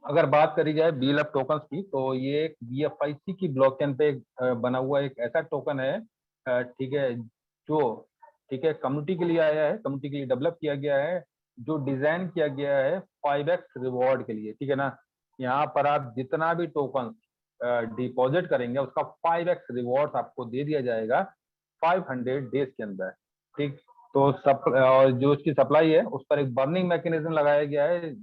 अगर बात करी जाए BLF टोकन्स की, तो ये एक BFIC की ब्लॉकचेन पे बना हुआ एक ऐसा टोकन है, ठीक है, जो ठीक है कम्युनिटी के लिए आया है, कम्युनिटी के लिए डेवलप किया गया है, जो डिजाइन किया गया है 5x रिवॉर्ड के लिए, ठीक है ना। यहाँ पर आप जितना भी टोकन डिपॉजिट करेंगे उसका 5x रिवॉर्ड आपको दे दिया जाएगा 500 डेज के अंदर, ठीक। तो और जो उसकी सप्लाई है उस पर एक बर्निंग मैकेनिज्म लगाया गया है,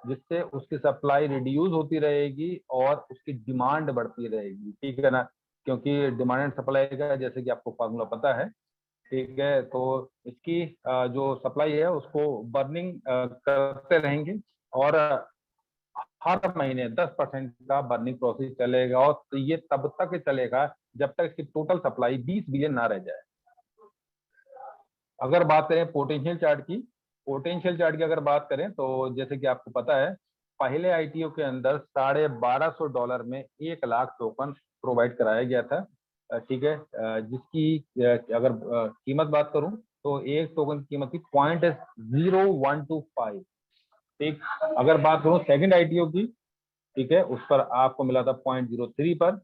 जिससे उसकी सप्लाई रिड्यूस होती रहेगी और उसकी डिमांड बढ़ती रहेगी, ठीक है ना। क्योंकि डिमांड एंड सप्लाई का जैसे कि आपको फार्मूला पता है, ठीक है। तो इसकी जो सप्लाई है उसको बर्निंग करते रहेंगे, और हर महीने 10% का बर्निंग प्रोसेस चलेगा, और तो ये तब तक चलेगा जब तक इसकी टोटल सप्लाई 20 बिलियन ना रह जाए। अगर बात करें पोटेंशियल चार्ट की अगर बात करें, तो जैसे कि आपको पता है, पहले ITO के अंदर $1250 में 1 लाख टोकन प्रोवाइड कराया गया था, ठीक है। जिसकी अगर कीमत बात करूं, तो एक टोकन की कीमत थी 0.0125, ठीक। अगर बात करूं सेकंड ITO की, ठीक है, उस पर आपको मिला था 0.03 पर,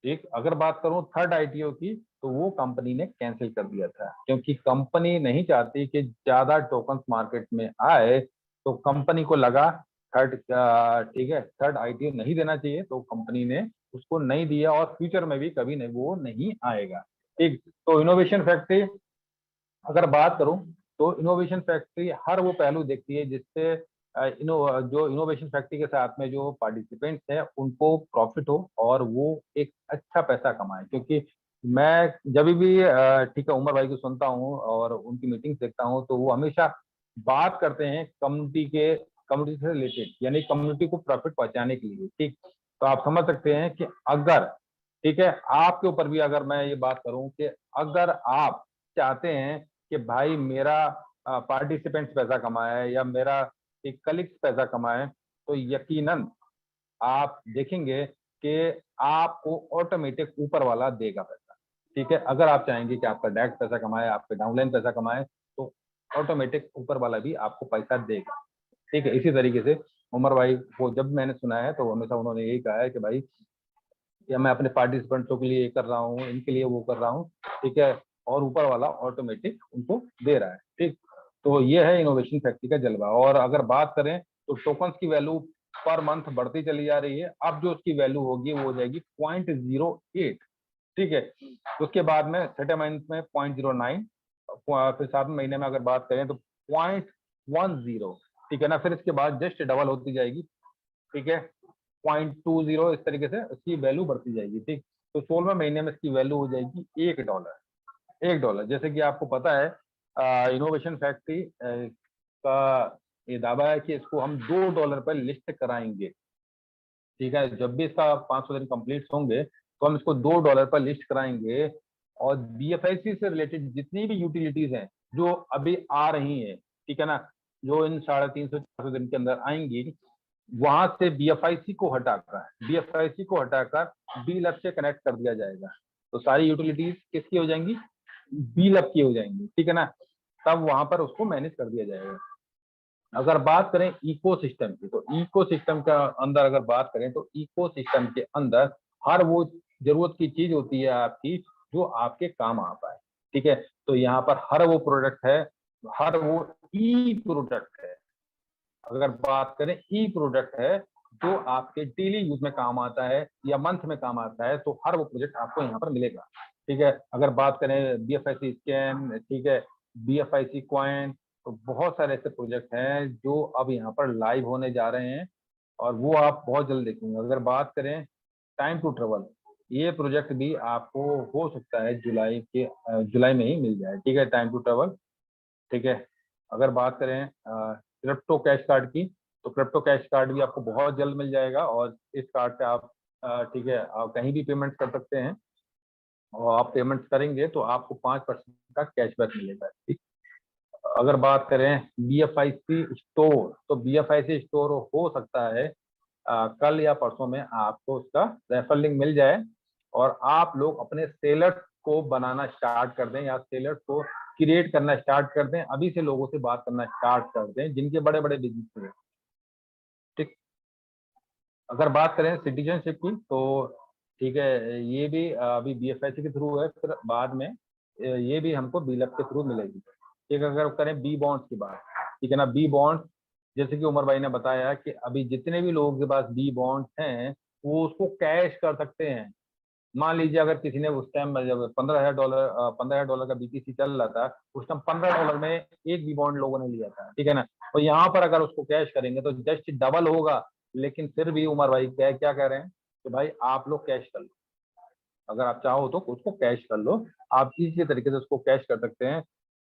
ठीक। अगर बात करूं थर्ड ITO की, तो वो कंपनी ने कैंसिल कर दिया था, क्योंकि कंपनी नहीं चाहती कि ज्यादा टोकन्स मार्केट में आए। तो कंपनी को लगा ठीक है थर्ड ITO नहीं देना चाहिए, तो कंपनी ने उसको नहीं दिया, और फ्यूचर में भी कभी नहीं वो नहीं आएगा, ठीक। तो इनोवेशन फैक्ट्री अगर बात करूं, तो इनोवेशन फैक्ट्री हर वो पहलू देखती है जिससे जो इनोवेशन फैक्ट्री के साथ में जो पार्टिसिपेंट्स हैं उनको प्रॉफिट हो और वो एक अच्छा पैसा कमाए। क्योंकि मैं जब भी ठीक है उमर भाई को सुनता हूँ और उनकी मीटिंग देखता हूँ, तो वो हमेशा बात करते हैं कम्युनिटी से रिलेटेड, यानी कम्युनिटी को प्रॉफिट पहुंचाने के लिए, ठीक। तो आप समझ सकते हैं कि अगर ठीक है आपके ऊपर भी अगर मैं ये बात करूं कि अगर आप चाहते हैं कि भाई मेरा पार्टिसिपेंट्स पैसा कमाए या मेरा एक कलीग्स पैसा कमाए, तो यकीनन आप देखेंगे कि आपको ऑटोमेटिक ऊपर वाला देगा पैसा, ठीक है। अगर आप चाहेंगे कि आपका डायरेक्ट पैसा कमाए, आपके डाउनलाइन पैसा कमाए, तो ऑटोमेटिक ऊपर वाला भी आपको पैसा देगा, ठीक है। इसी तरीके से उमर भाई को जब मैंने सुना है, तो हमेशा उन्होंने यही कहा है कि भाई या मैं अपने पार्टिसिपेंट्सों के लिए ये कर रहा हूँ, इनके लिए वो कर रहा हूँ, ठीक है, और ऊपर वाला ऑटोमेटिक उनको दे रहा है, ठीक। तो ये है इनोवेशन फैक्ट्री का जलवा। और अगर बात करें तो टोकन्स की वैल्यू पर मंथ बढ़ती चली जा रही है। अब जो उसकी वैल्यू होगी वो हो जाएगी 0.08, ठीक है। उसके बाद में छठे महीने में 0.09, फिर 7वें महीने में अगर बात करें तो 0.10, ठीक है ना। फिर इसके बाद जस्ट डबल होती जाएगी, ठीक है, 0.20, इस तरीके से इसकी वैल्यू बढ़ती जाएगी, ठीक। तो 16वें महीने में इसकी वैल्यू हो जाएगी $1। जैसे कि आपको पता है इनोवेशन फैक्ट्री का ये दावा है कि इसको हम $2 पर लिस्ट कराएंगे, ठीक है। जब भी इसका 500 दिन कंप्लीट होंगे, तो हम इसको $2 पर लिस्ट कराएंगे, और BFIC से रिलेटेड जितनी भी यूटिलिटीज हैं जो अभी आ रही हैं, ठीक है ना, जो इन 350-400 दिन के अंदर आएंगी, वहां से BFIC को हटाकर BLF से कनेक्ट कर दिया जाएगा। तो सारी यूटिलिटीज किसकी हो जाएंगी? BLF की हो जाएंगी, ठीक है ना। तब वहां पर उसको मैनेज कर दिया जाएगा। अगर बात करें इकोसिस्टम की, तो इकोसिस्टम का अंदर अगर बात करें, तो इकोसिस्टम के अंदर हर वो जरूरत की चीज होती है आपकी जो आपके काम आ पाए, ठीक है। तो यहाँ पर हर वो प्रोडक्ट है, हर वो ई प्रोडक्ट है, अगर बात करें ई प्रोडक्ट है जो आपके डेली यूज में काम आता है या मंथ में काम आता है, तो हर वो प्रोजेक्ट आपको यहाँ पर मिलेगा, ठीक है। अगर बात करें BFIC स्कैन, ठीक है, BFIC कॉइन, तो बहुत सारे ऐसे प्रोजेक्ट हैं जो अब यहाँ पर लाइव होने जा रहे हैं, और वो आप बहुत जल्द देखेंगे। अगर बात करें टाइम टू ट्रेवल, ये प्रोजेक्ट भी आपको हो सकता है जुलाई में ही मिल जाए, ठीक है, टाइम टू ट्रेवल, ठीक है। अगर बात करें क्रिप्टो कैश कार्ड की, तो क्रिप्टो कैश कार्ड भी आपको बहुत जल्द मिल जाएगा, और इस कार्ड से आप ठीक है आप कहीं भी पेमेंट कर सकते हैं, और आप पेमेंट करेंगे तो आपको 5% का कैशबैक मिलेगा, ठीक। अगर बात करें BFIC स्टोर, तो BFIC स्टोर हो सकता है कल या परसों में आपको उसका रेफर लिंक मिल जाए, और आप लोग अपने सेलर्स को बनाना स्टार्ट कर दें, या सेलर्स को क्रिएट करना स्टार्ट कर दें, अभी से लोगों से बात करना स्टार्ट कर दें जिनके बड़े बड़े बिजनेस हैं, ठीक। अगर बात करें सिटीजनशिप की तो ठीक है, ये भी अभी BFIC के थ्रू है, फिर बाद में ये भी हमको BLAP के थ्रू मिलेगी। ठीक है, अगर करें बी बॉन्ड्स की बात, ठीक है ना, बी बॉन्ड्स जैसे कि उमर भाई ने बताया कि अभी जितने भी लोगों के पास बी बॉन्ड्स हैं वो उसको कैश कर सकते हैं। मान लीजिए अगर किसी ने उस टाइम जब $15,000 का BTC चल रहा था, उस टाइम $15 में एक बी बॉन्ड लोगों ने लिया था, ठीक है ना, और यहाँ पर अगर उसको कैश करेंगे तो जस्ट डबल होगा। लेकिन फिर भी उमर भाई क्या क्या कह रहे हैं कि भाई आप लोग कैश कर लो, अगर आप चाहो तो उसको कैश कर लो, आप इसी तरीके से उसको कैश कर सकते हैं।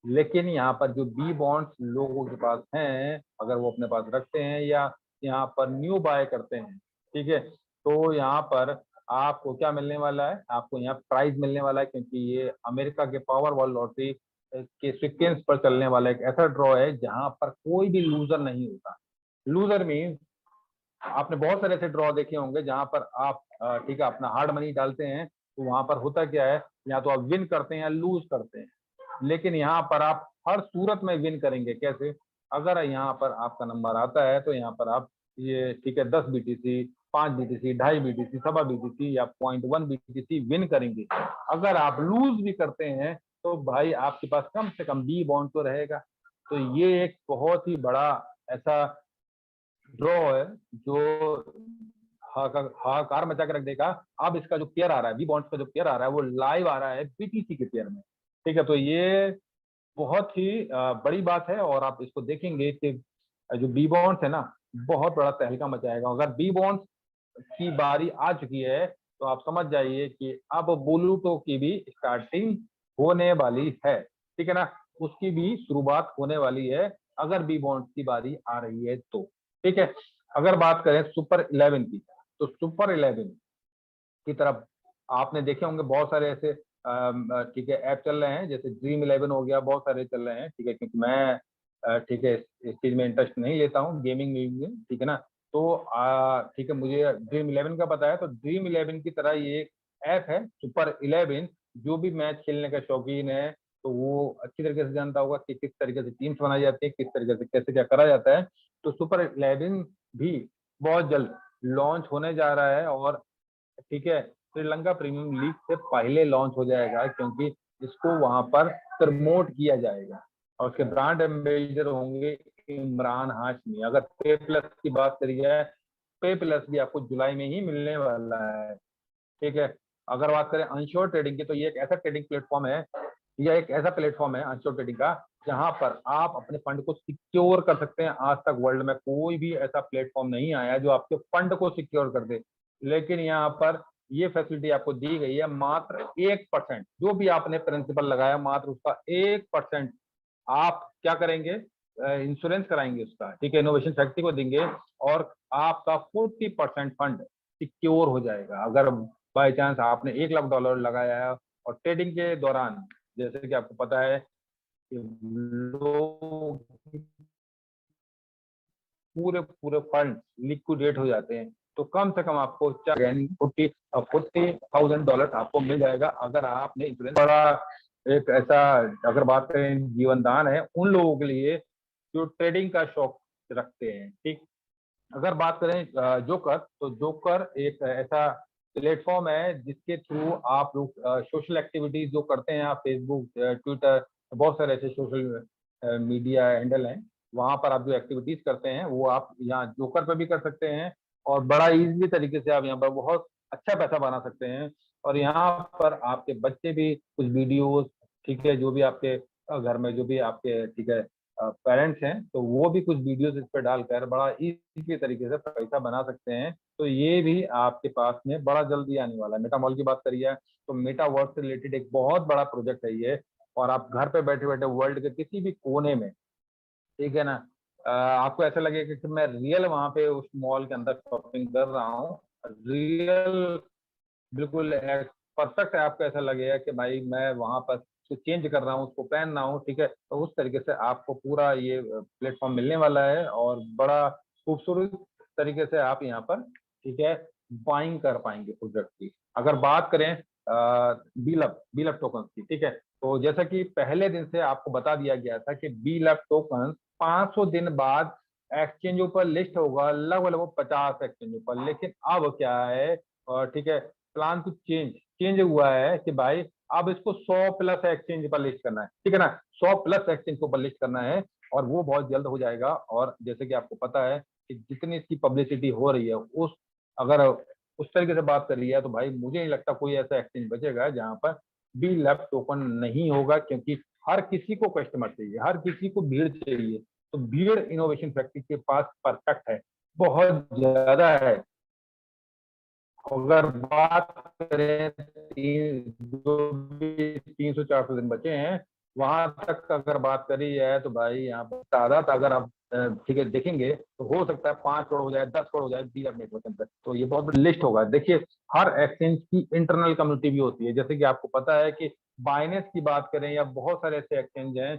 लेकिन यहाँ पर जो बी बॉन्ड्स लोगों के पास हैं, अगर वो अपने पास रखते हैं या यहाँ पर न्यू बाय करते हैं, ठीक है, तो यहाँ पर आपको क्या मिलने वाला है, आपको यहाँ प्राइज मिलने वाला है, क्योंकि ये अमेरिका के पावर वॉल लॉटरी के सीक्वेंस पर चलने वाला एक ऐसा ड्रॉ है जहां पर कोई भी लूजर नहीं होता। लूजर मीन्स आपने बहुत सारे ऐसे ड्रॉ देखे होंगे जहां पर आप ठीक है अपना हार्ड मनी डालते हैं, तो वहां पर होता क्या है, या तो आप विन करते हैं या लूज करते हैं। लेकिन यहाँ पर आप हर सूरत में विन करेंगे। कैसे? अगर यहाँ पर आपका नंबर आता है तो यहाँ पर आप ये ठीक है 10 BTC, 5 BTC, 2.5 BTC, सवा BTC या 0.1 BTC विन करेंगे। अगर आप लूज भी करते हैं तो भाई आपके पास कम से कम बी बॉन्ड तो रहेगा। तो ये एक बहुत ही बड़ा ऐसा ड्रॉ है जो हाहाकार मचा के रख देगा। अब इसका जो पेयर आ रहा है, बी बॉन्ड्स का जो पेयर आ रहा है, वो लाइव आ रहा है BTC के पेयर में। ठीक है, तो ये बहुत ही बड़ी बात है, और आप इसको देखेंगे कि जो बी बॉन्ड्स है ना, बहुत बड़ा तहलका मचाएगा। अगर बी बॉन्ड्स की बारी आ चुकी है तो आप समझ जाइए कि अब बुलूटो की भी स्टार्टिंग होने वाली है। ठीक है ना, उसकी भी शुरुआत होने वाली है अगर बी बॉन्ड्स की बारी आ रही है तो। ठीक है, अगर बात करें सुपर 11 की, तो सुपर 11 की तरफ आपने देखे होंगे बहुत सारे ऐसे ठीक है ऐप चल रहे हैं, जैसे ड्रीम 11 हो गया, बहुत सारे चल रहे हैं। ठीक है, क्योंकि मैं ठीक है इस चीज में इंटरेस्ट नहीं लेता हूँ, गेमिंग में। ठीक है ना, तो ठीक है मुझे ड्रीम 11 का पता है। तो ड्रीम 11 की तरह ये एक ऐप है सुपर 11। जो भी मैच खेलने का शौकीन है तो वो अच्छी तरीके से जानता होगा कि किस तरीके से टीम्स बनाई जाती है, किस तरीके से कैसे क्या करा जाता है। तो सुपर 11 भी बहुत जल्द लॉन्च होने जा रहा है, और ठीक है श्रीलंका प्रीमियम लीग से पहले लॉन्च हो जाएगा, क्योंकि इसको वहां पर प्रमोट किया जाएगा और उसके ब्रांड एम्बेसडर होंगे इमरान हाशमी। अगर पे प्लस की बात करी जाए, पे प्लस भी आपको जुलाई में ही मिलने वाला है। ठीक है, अगर बात करें अनश्योर ट्रेडिंग की, तो ये एक ऐसा ट्रेडिंग प्लेटफॉर्म है, यह एक ऐसा प्लेटफॉर्म है अनश्योर ट्रेडिंग का, जहां पर आप अपने फंड को सिक्योर कर सकते हैं। आज तक वर्ल्ड में कोई भी ऐसा प्लेटफॉर्म नहीं आया जो आपके फंड को सिक्योर कर दे, लेकिन यहाँ पर ये फैसिलिटी आपको दी गई है। मात्र 1%, जो भी आपने प्रिंसिपल लगाया मात्र उसका 1% आप क्या करेंगे, इंश्योरेंस कराएंगे उसका। ठीक है, इनोवेशन फैक्ट्री को देंगे और आपका 40% फंड सिक्योर हो जाएगा। अगर बाई चांस आपने $1 लाख लगाया है और ट्रेडिंग के दौरान, जैसे कि आपको पता है कि लोग पूरे पूरे फंड लिक्विडेट हो जाते हैं, तो कम से कम आपको 40,000 आपको मिल जाएगा अगर आपने इंश्योरेंस। बड़ा एक ऐसा, अगर बात करें जीवन दान है उन लोगों के लिए जो ट्रेडिंग का शौक रखते हैं। ठीक, अगर बात करें जोकर, तो जोकर एक ऐसा प्लेटफॉर्म है जिसके थ्रू आप लोग सोशल एक्टिविटीज जो करते हैं, आप फेसबुक, ट्विटर, बहुत सारे ऐसे सोशल मीडिया हैंडल हैं, वहां पर आप जो एक्टिविटीज करते हैं वो आप यहाँ जोकर पर भी कर सकते हैं, और बड़ा इजीली तरीके से आप यहाँ पर बहुत अच्छा पैसा बना सकते हैं। और यहाँ पर आपके बच्चे भी कुछ वीडियोस, ठीक है, जो भी आपके घर में जो भी आपके ठीक है पेरेंट्स हैं, तो वो भी कुछ वीडियोस इस पर डालकर बड़ा इजी तरीके से पैसा बना सकते हैं। तो ये भी आपके पास में बड़ा जल्दी आने वाला है। मेटामॉल की बात करिए तो मेटावर्स से रिलेटेड एक बहुत बड़ा प्रोजेक्ट है ये, और आप घर पे बैठे बैठे वर्ल्ड के किसी भी कोने में, ठीक है ना, आपको ऐसा लगेगा कि मैं रियल वहां पे उस मॉल के अंदर शॉपिंग कर रहा हूँ। रियल बिल्कुल परफेक्ट है, आपको ऐसा लगेगा कि भाई मैं वहां पर उसको चेंज कर रहा हूँ, उसको पहन रहा हूँ। ठीक है, तो उस तरीके से आपको पूरा ये प्लेटफॉर्म मिलने वाला है, और बड़ा खूबसूरत तरीके से आप यहाँ पर ठीक है बाइंग कर पाएंगे प्रोडक्ट की। अगर बात करें बीलअप टोकन की, ठीक है, तो जैसा कि पहले दिन से आपको बता दिया गया था कि बीलअप टोकन 500 दिन बाद एक्सचेंजों पर लिस्ट होगा लगभग लगभग 50 एक्सचेंजों पर। लेकिन अब क्या है, और ठीक है, प्लान टू चेंज हुआ है कि भाई अब इसको 100+ एक्सचेंज पर लिस्ट करना है, ठीक है ना, 100+ एक्सचेंज को पर लिस्ट करना है, और वो बहुत जल्द हो जाएगा। और जैसे कि आपको पता है कि जितनी इसकी पब्लिसिटी हो रही है, उस अगर उस तरीके से बात कर रही है, तो भाई मुझे नहीं लगता कोई ऐसा एक्सचेंज बचेगा जहां पर बी लैब टोकन नहीं होगा, क्योंकि हर किसी को कस्टमर चाहिए, हर किसी को भीड़ चाहिए। तो भीड़ इनोवेशन फैक्ट्री के पास परफेक्ट है, बहुत ज्यादा है। अगर बात करें जो भी 300-400 दिन बचे हैं, वहां तक अगर बात करी जाए तो भाई यहाँ पर तादाद अगर आप ठीक है देखेंगे, तो हो सकता है 5 करोड़ हो जाए, 10 करोड़ हो जाए बी लैब नेटवर्क के अंदर। तो ये बहुत बड़ी लिस्ट होगा। देखिए, हर एक्सचेंज की इंटरनल कम्युनिटी भी होती है, जैसे कि आपको पता है कि बाइनेंस की बात करें या बहुत सारे ऐसे एक्सचेंज हैं,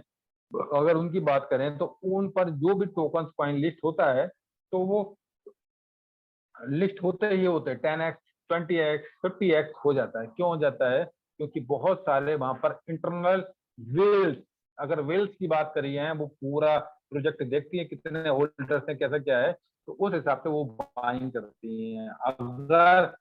अगर उनकी बात करें तो उन पर जो भी टोकन कॉइन लिस्ट होता है, तो वो लिस्ट होते ही होते हैं 10x 20x 50x हो जाता है। क्यों हो जाता है? क्योंकि बहुत सारे वहां पर इंटरनल वेल्स, अगर वेल्स की बात करी है, वो पूरा प्रोजेक्ट देखती है कितने होल्डर्स हैं, कैसा क्या है, तो उस हिसाब से वो बाइंग करती हैं। अगर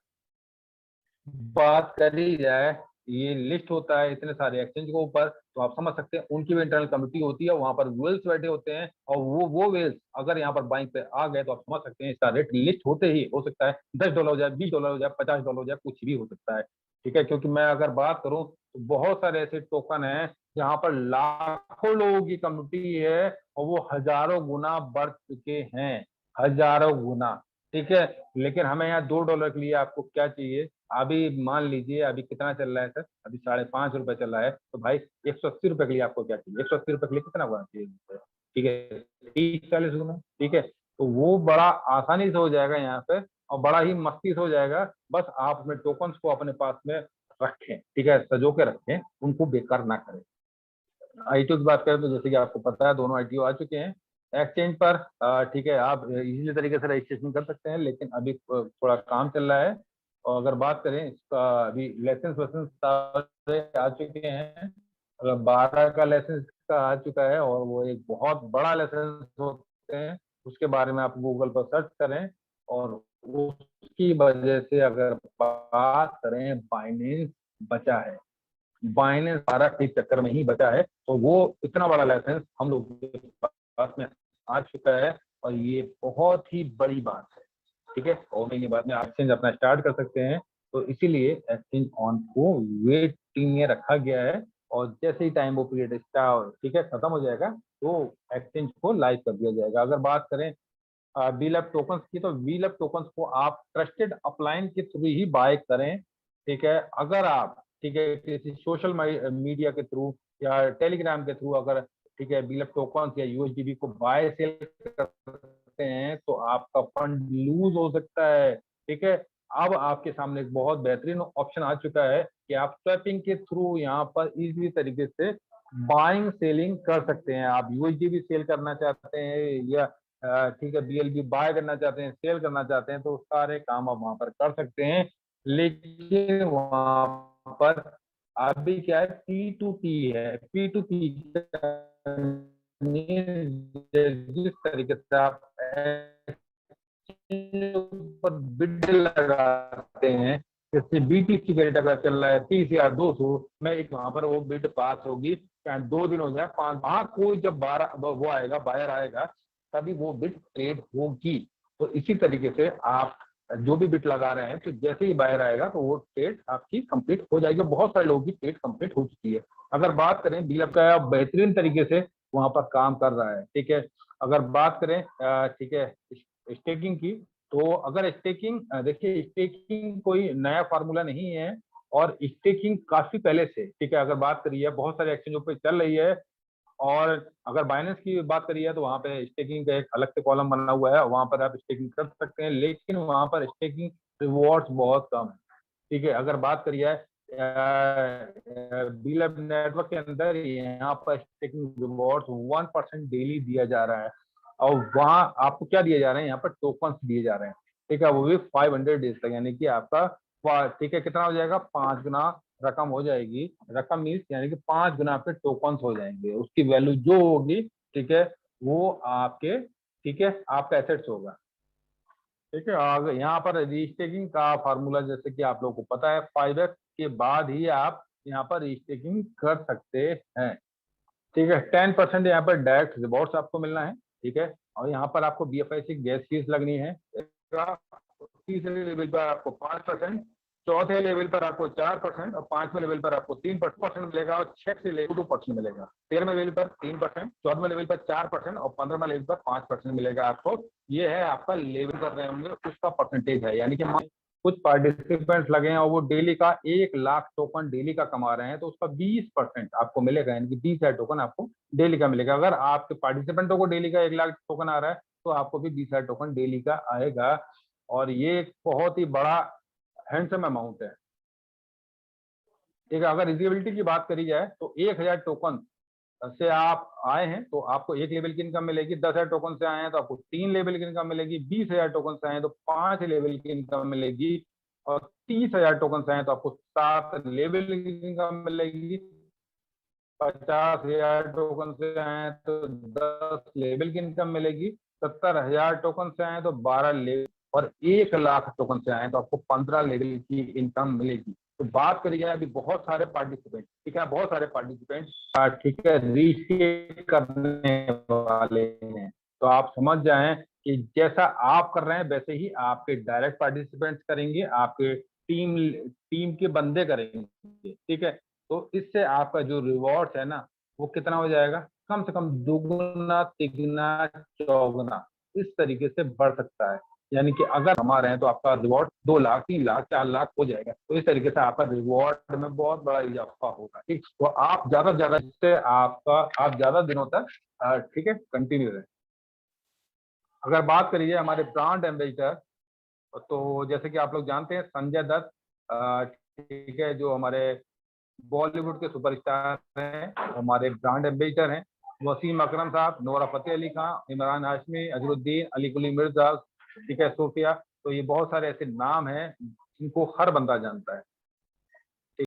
बात करी जाए, ये लिस्ट होता है इतने सारे एक्सचेंज के ऊपर, तो आप समझ सकते हैं उनकी भी इंटरनल कमिटी होती है, वहां पर वेल्स बैठे होते हैं, और वो वेल्स अगर यहाँ पर बाइंग पे आ गए, तो आप समझ सकते हैं इसका रेट लिस्ट होते ही हो सकता है $10 हो जाए, $20 हो जाए, $50 हो जाए, कुछ भी हो सकता है। ठीक है, क्योंकि मैं अगर बात करूं तो बहुत सारे ऐसे टोकन हैं जहां पर लाखों लोगों की कम्युनिटी है, और वो हजारों गुना बढ़ चुके हैं, हजारों गुना। ठीक है, लेकिन हमें यहाँ $2 के लिए आपको क्या चाहिए? अभी मान लीजिए अभी कितना चल रहा है सर, अभी ₹5.5 चल रहा है, तो भाई ₹180 के लिए आपको क्या चाहिए? ₹180 के लिए कितना होना चाहिए? ठीक है, 30-40 गुना। ठीक है, तो वो बड़ा आसानी से हो जाएगा यहाँ पे, और बड़ा ही मस्ती से हो जाएगा। बस आप अपने टोकन्स को अपने पास में रखें, ठीक है, सजो के रखें, उनको बेकार ना करें। आईटीओ की बात करें तो जैसे कि आपको पता है, दोनों आईटीओ आ चुके हैं एक्सचेंज पर। ठीक है, आप इजीली तरीके से रजिस्ट्रेशन कर सकते हैं, लेकिन अभी थोड़ा काम चल रहा है। और अगर बात करें इसका, अभी लाइसेंस वाइसेंस सारे आ चुके हैं। अगर 12 का लाइसेंस का आ चुका है, और वो एक बहुत बड़ा लाइसेंस होते हैं, उसके बारे में आप गूगल पर सर्च करें। और उसकी वजह से अगर बात करें, बाइनेंस बचा है, बाइनेंस सारा के चक्कर में ही बचा है, तो वो इतना बड़ा लाइसेंस हम लोग के पास में आ चुका है, और ये बहुत ही बड़ी बात है। ठीक है, और महीने बाद में एक्सचेंज अपना स्टार्ट कर सकते हैं। तो इसीलिए एक्सचेंज ऑन को वेटिंग में रखा गया है, और जैसे ही टाइम वो पीरियड स्टार्ट, ठीक है, खत्म हो जाएगा, तो एक्सचेंज को लाइव कर दिया जाएगा। अगर बात करें वीलैप टोकन्स की, तो वीलैप टोकन्स को आप ट्रस्टेड अपलाइन के थ्रू ही बाय करें। ठीक है, अगर आप, ठीक है, किसी सोशल मीडिया के थ्रू या टेलीग्राम के थ्रू अगर, ठीक है, वीलैप टोकन्स या यूएसडीबी को बाय सेल करते हैं, तो आपका फंड लूज हो सकता है। ठीक है, अब आपके सामने एक बहुत बेहतरीन ऑप्शन आ चुका है कि आप स्वैपिंग के थ्रू यहाँ पर इजीली तरीके से बाइंग सेलिंग कर सकते हैं। आप यूएसडीबी सेल करना चाहते हैं, या ठीक है, बीएलबी बाय करना चाहते हैं, सेल करना चाहते हैं, तो सारे काम आप वहां पर कर सकते हैं। लेकिन वहां पर अभी क्या है, P2P है। P2P जिस तरीके से आप पर बिड लगाते हैं, जैसे बीटीसी का रेट अगर चल रहा है 30,200 में, एक वहां पर वो बिड पास होगी, चाहे 2 दिन हो जाए, 5, वहां कोई जब 12 वो आएगा, बायर आएगा, तभी वो बिड ट्रेड होगी। तो इसी तरीके से आप जो भी बिट लगा रहे हैं, तो जैसे ही बायर आएगा, तो वो ट्रेड आपकी कंप्लीट हो जाएगी। बहुत सारे लोगों की ट्रेड कंप्लीट हो चुकी है। अगर बात करें, डीलर का बेहतरीन तरीके से वहां पर काम कर रहा है। ठीक है, अगर बात करें ठीक है स्टेकिंग की, तो अगर स्टेकिंग, देखिए स्टेकिंग कोई नया फार्मूला नहीं है, और स्टेकिंग काफी पहले से, ठीक है, अगर बात करिए बहुत सारे एक्सचेंजों पे चल रही है। और अगर बाइनेंस की बात करिए, तो वहां पे स्टेकिंग का एक अलग से कॉलम बना हुआ है, वहां पर आप स्टेकिंग कर सकते हैं, लेकिन वहां पर स्टेकिंग रिवॉर्ड्स बहुत कम है। ठीक है, अगर बात करिए बीलैब नेटवर्क के अंदर, यहाँ पर स्टेकिंग रिवॉर्ड्स 1% डेली दिया जा रहा है, और वहां आपको क्या दिए जा रहे हैं, यहाँ पर टोकन्स दिए जा रहे हैं। ठीक है, वो भी 500 डेज तक, यानी कि आपका ठीक है कितना हो जाएगा, 5 गुना रकम हो जाएगी। रकम मीन्स यानी कि 5 गुना आपके टोकन्स हो जाएंगे, उसकी वैल्यू जो होगी, ठीक है, वो आपके ठीक है, आपका एसेट्स होगा। ठीक है, अगर यहाँ पर रीस्टेकिंग का फार्मूला जैसे कि आप लोगों को पता है 5x के बाद ही आप यहाँ पर रीस्टेकिंग कर सकते हैं। ठीक है, 10% यहाँ पर डायरेक्ट रिवॉर्ड्स आपको मिलना है। ठीक है, और यहाँ पर आपको BFIC गैस फीस लगनी है। तीसरे लेवल पर आपको 5%, चौथे लेवल पर आपको 4% और पांचवें लेवल पर आपको 3% मिलेगा और 6 लेवल 2% मिलेगा। 13वें लेवल पर 3%, 14वें लेवल पर 4% और 15वें लेवल पर 5% मिलेगा आपको। ये है आपका लेवल कर रहे होंगे उसका परसेंटेज है। यानी कि कुछ पार्टिसिपेंट्स लगे हैं और वो डेली का 1 लाख टोकन डेली का कमा रहे हैं तो उसका 20% आपको मिलेगा, यानी कि 20,000 टोकन आपको डेली का मिलेगा। अगर आपके पार्टिसिपेंटों को डेली का 1 लाख टोकन आ रहा है तो आपको भी 20,000 टोकन डेली का आएगा। और ये एक बहुत ही बड़ा हैंडसम अमाउंट है। ठीक है, अगर इलिजिबिलिटी की बात करी जाए तो 1,000 टोकन से आप आए हैं तो आपको 1 लेवल की इनकम मिलेगी। 10,000 टोकन से आए हैं तो आपको 3 लेवल की इनकम मिलेगी। 20,000 टोकन से आए हैं तो 5 लेवल की इनकम मिलेगी और 30,000 टोकन से आए हैं तो आपको 7 लेवल की इनकम मिलेगी। 50,000 टोकन से आए हैं तो 10 लेवल की इनकम मिलेगी। 70,000 टोकन से आए तो 12 लेवल और 1 लाख टोकन से आए तो आपको 15 लेवल की इनकम मिलेगी। तो बात करी जाए अभी बहुत सारे पार्टिसिपेंट, ठीक है, बहुत सारे पार्टिसिपेंट ठीक है रीस्टेक करने वाले हैं। तो आप समझ जाएं कि जैसा आप कर रहे हैं वैसे ही आपके डायरेक्ट पार्टिसिपेंट्स करेंगे, आपके टीम के बंदे करेंगे। ठीक है, तो इससे आपका जो रिवॉर्ड है ना वो कितना हो जाएगा, कम से कम दुगुना तिगुना चौगुना इस तरीके से बढ़ सकता है। यानी कि अगर कमा रहे हैं तो आपका रिवॉर्ड 2 लाख 3 लाख 4 लाख हो जाएगा। तो इस तरीके से आपका रिवॉर्ड में बहुत बड़ा इजाफा होगा। ठीक, तो आप ज्यादा से ज्यादा इससे आप ज्यादा दिनों तक ठीक है कंटिन्यू रहे। अगर बात करिए हमारे ब्रांड एम्बेसडर, तो जैसे कि आप लोग जानते हैं संजय दत्त, ठीक है, जो हमारे बॉलीवुड के सुपरस्टार हैं, हमारे ब्रांड एम्बेसडर हैं। वसीम अकरम साहब, नोरा फतेह अली खान, इमरान हाशमी, अजरुद्दीन, अली कुली मिर्जा, ठीक है, सोफिया। तो ये बहुत सारे ऐसे नाम हैं जिनको हर बंदा जानता है।